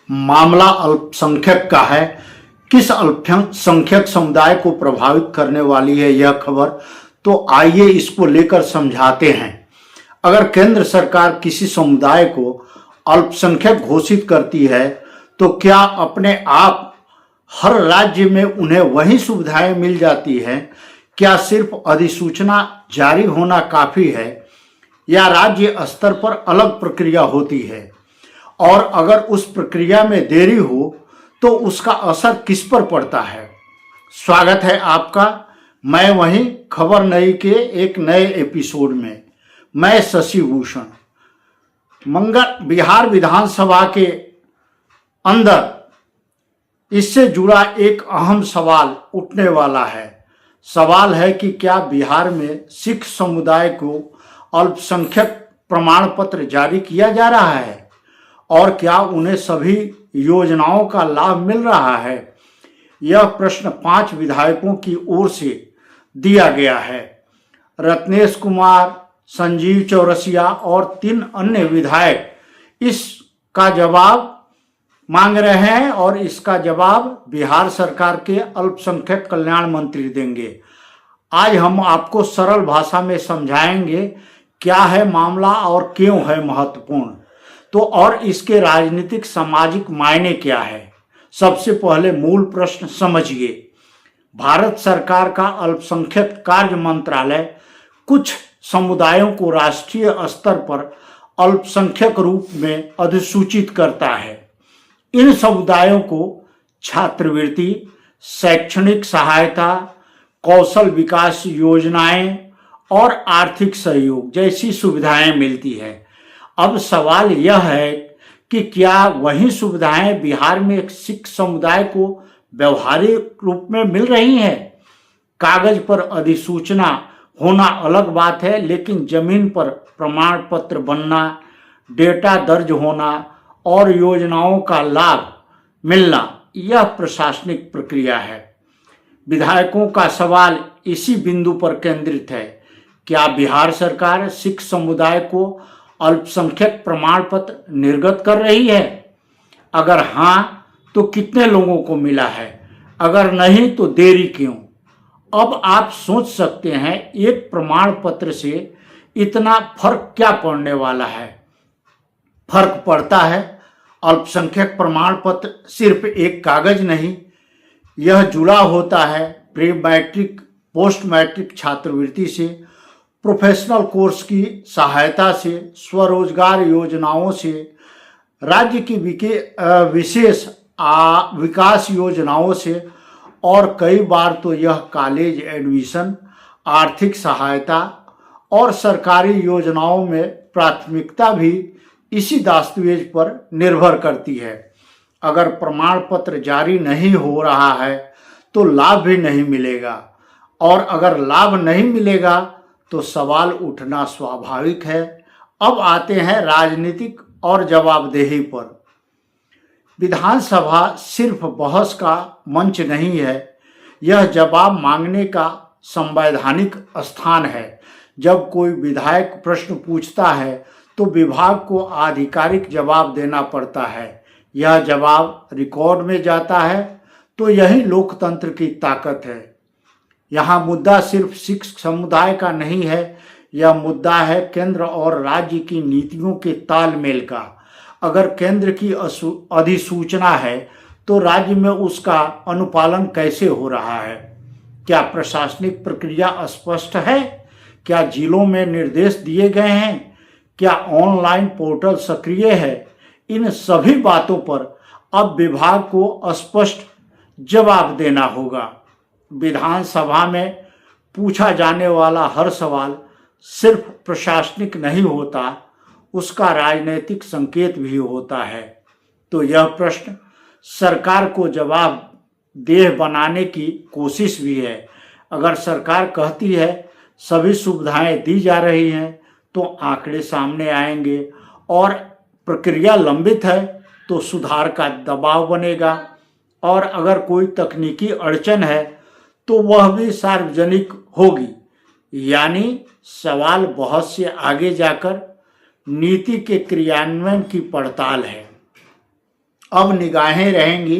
मामला अल्पसंख्यक का है। किस अल्पसंख्यक समुदाय को प्रभावित करने वाली है यह खबर, तो आइए इसको लेकर समझाते हैं। अगर केंद्र सरकार किसी समुदाय को अल्पसंख्यक घोषित करती है तो क्या अपने आप हर राज्य में उन्हें वही सुविधाएं मिल जाती हैं? क्या सिर्फ अधिसूचना जारी होना काफी है या राज्य स्तर पर अलग प्रक्रिया होती है? और अगर उस प्रक्रिया में देरी हो तो उसका असर किस पर पड़ता है? स्वागत है आपका मैं वहीं खबर नई के एक नए एपिसोड में। मैं शशि भूषण। बिहार विधानसभा के अंदर इससे जुड़ा एक अहम सवाल उठने वाला है। सवाल है कि क्या बिहार में सिख समुदाय को अल्पसंख्यक प्रमाण पत्र जारी किया जा रहा है और क्या उन्हें सभी योजनाओं का लाभ मिल रहा है? यह प्रश्न 5 विधायकों की ओर से दिया गया है। रत्नेश कुमार, संजीव चौरसिया और 3 अन्य विधायक इसका जवाब मांग रहे हैं और इसका जवाब बिहार सरकार के अल्पसंख्यक कल्याण मंत्री देंगे। आज हम आपको सरल भाषा में समझाएंगे क्या है मामला और क्यों है महत्वपूर्ण, तो और इसके राजनीतिक सामाजिक मायने क्या है। सबसे पहले मूल प्रश्न समझिए। भारत सरकार का अल्पसंख्यक कार्य मंत्रालय कुछ समुदायों को राष्ट्रीय स्तर पर अल्पसंख्यक रूप में अधिसूचित करता है। इन समुदायों को छात्रवृत्ति, शैक्षणिक सहायता, कौशल विकास योजनाएं और आर्थिक सहयोग जैसी सुविधाएं मिलती है। अब सवाल यह है कि क्या वही सुविधाएं बिहार में सिख समुदाय को व्यवहारिक रूप में मिल रही हैं? कागज पर अधिसूचना होना अलग बात है, लेकिन जमीन पर प्रमाण पत्र बनना, डेटा दर्ज होना और योजनाओं का लाभ मिलना यह प्रशासनिक प्रक्रिया है। विधायकों का सवाल इसी बिंदु पर केंद्रित है। क्या बिहार सरकार सिख समुदाय को अल्पसंख्यक प्रमाण पत्र निर्गत कर रही है? अगर हां तो कितने लोगों को मिला है? अगर नहीं तो देरी क्यों? अब आप सोच सकते हैं एक प्रमाण पत्र से इतना फर्क क्या पड़ने वाला है। फर्क पड़ता है। अल्पसंख्यक प्रमाण पत्र सिर्फ एक कागज नहीं, यह जुड़ा होता है प्री मैट्रिक, पोस्ट मैट्रिक छात्रवृत्ति से, प्रोफेशनल कोर्स की सहायता से, स्वरोजगार योजनाओं से, राज्य की विशेष विकास योजनाओं से और कई बार तो यह कॉलेज एडमिशन, आर्थिक सहायता और सरकारी योजनाओं में प्राथमिकता भी इसी दस्तावेज पर निर्भर करती है। अगर प्रमाण पत्र जारी नहीं हो रहा है तो लाभ भी नहीं मिलेगा, और अगर लाभ नहीं मिलेगा तो सवाल उठना स्वाभाविक है। अब आते हैं राजनीतिक और जवाबदेही पर। विधानसभा सिर्फ बहस का मंच नहीं है, यह जवाब मांगने का संवैधानिक स्थान है। जब कोई विधायक प्रश्न पूछता है तो विभाग को आधिकारिक जवाब देना पड़ता है। यह जवाब रिकॉर्ड में जाता है, तो यही लोकतंत्र की ताकत है। यहाँ मुद्दा सिर्फ सिख समुदाय का नहीं है, यह मुद्दा है केंद्र और राज्य की नीतियों के तालमेल का। अगर केंद्र की अधिसूचना है तो राज्य में उसका अनुपालन कैसे हो रहा है? क्या प्रशासनिक प्रक्रिया स्पष्ट है? क्या जिलों में निर्देश दिए गए हैं? क्या ऑनलाइन पोर्टल सक्रिय है? इन सभी बातों पर अब विभाग को स्पष्ट जवाब देना होगा। विधानसभा में पूछा जाने वाला हर सवाल सिर्फ प्रशासनिक नहीं होता, उसका राजनीतिक संकेत भी होता है। तो यह प्रश्न सरकार को जवाब देह बनाने की कोशिश भी है। अगर सरकार कहती है सभी सुविधाएं दी जा रही हैं तो आंकड़े सामने आएंगे, और प्रक्रिया लंबित है तो सुधार का दबाव बनेगा, और अगर कोई तकनीकी अड़चन है तो वह भी सार्वजनिक होगी। यानी सवाल बहुत से आगे जाकर नीति के क्रियान्वयन की पड़ताल है। अब निगाहें रहेंगी।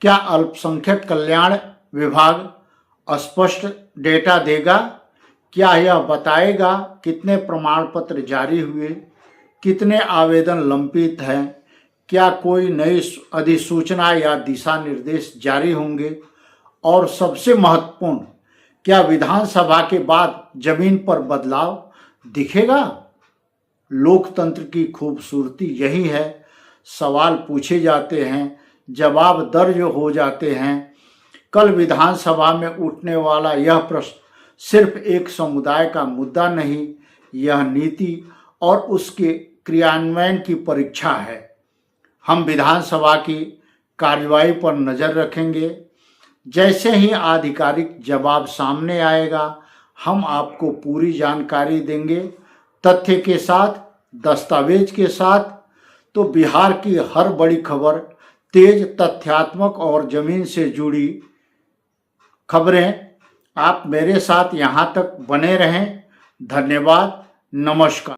क्या अल्पसंख्यक कल्याण विभाग स्पष्ट डेटा देगा? क्या यह बताएगा कितने प्रमाण पत्र जारी हुए, कितने आवेदन लंबित हैं? क्या कोई नई अधिसूचना या दिशा निर्देश जारी होंगे? और सबसे महत्वपूर्ण, क्या विधानसभा के बाद जमीन पर बदलाव दिखेगा? लोकतंत्र की खूबसूरती यही है, सवाल पूछे जाते हैं, जवाब दर्ज हो जाते हैं। कल विधानसभा में उठने वाला यह प्रश्न सिर्फ एक समुदाय का मुद्दा नहीं, यह नीति और उसके क्रियान्वयन की परीक्षा है। हम विधानसभा की कार्यवाही पर नजर रखेंगे। जैसे ही आधिकारिक जवाब सामने आएगा, हम आपको पूरी जानकारी देंगे, तथ्य के साथ, दस्तावेज के साथ। तो बिहार की हर बड़ी खबर, तेज, तथ्यात्मक और जमीन से जुड़ी खबरें, आप मेरे साथ यहाँ तक बने रहें। धन्यवाद, नमस्कार।